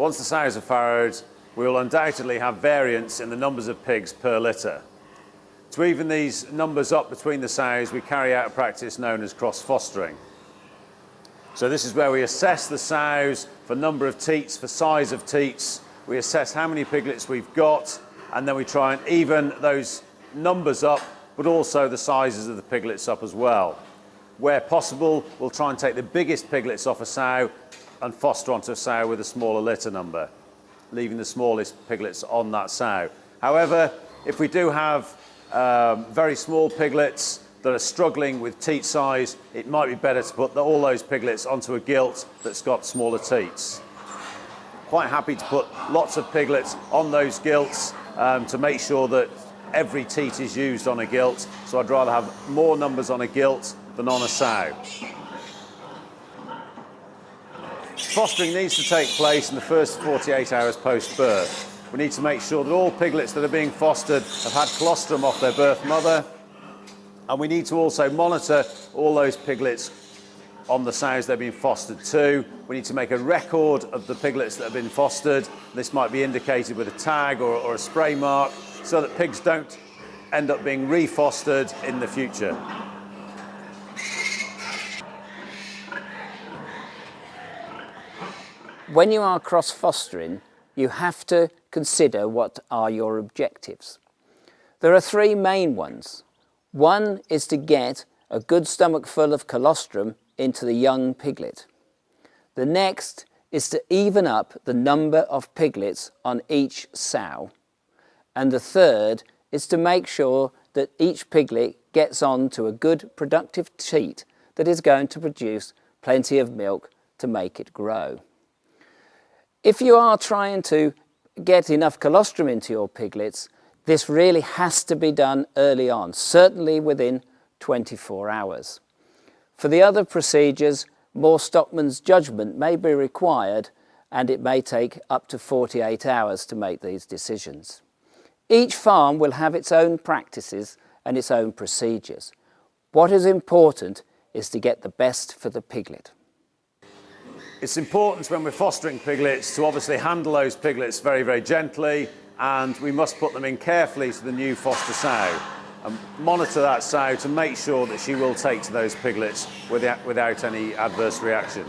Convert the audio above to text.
Once the sows are farrowed, we will undoubtedly have variance in the numbers of pigs per litter. To even these numbers up between the sows, we carry out a practice known as cross-fostering. So this is where we assess the sows for number of teats, for size of teats. We assess how many piglets we've got, and then we try and even those numbers up, but also the sizes of the piglets up as well. Where possible, we'll try and take the biggest piglets off a sow and foster onto a sow with a smaller litter number, leaving the smallest piglets on that sow. However, if we do have very small piglets that are struggling with teat size, it might be better to put all those piglets onto a gilt that's got smaller teats. Quite happy to put lots of piglets on those gilts to make sure that every teat is used on a gilt, so I'd rather have more numbers on a gilt than on a sow. Fostering needs to take place in the first 48 hours post-birth. We need to make sure that all piglets that are being fostered have had colostrum off their birth mother, and we need to also monitor all those piglets on the sows they're being fostered to. We need to make a record of the piglets that have been fostered. This might be indicated with a tag or a spray mark so that pigs don't end up being refostered in the future. When you are cross-fostering, you have to consider what are your objectives. There are three main ones. One is to get a good stomach full of colostrum into the young piglet. The next is to even up the number of piglets on each sow. And the third is to make sure that each piglet gets on to a good productive teat that is going to produce plenty of milk to make it grow. If you are trying to get enough colostrum into your piglets, this really has to be done early on, certainly within 24 hours. For the other procedures, more stockman's judgment may be required, and it may take up to 48 hours to make these decisions. Each farm will have its own practices and its own procedures. What is important is to get the best for the piglet. It's important when we're fostering piglets to obviously handle those piglets very, very gently, and we must put them in carefully to the new foster sow and monitor that sow to make sure that she will take to those piglets without any adverse reaction.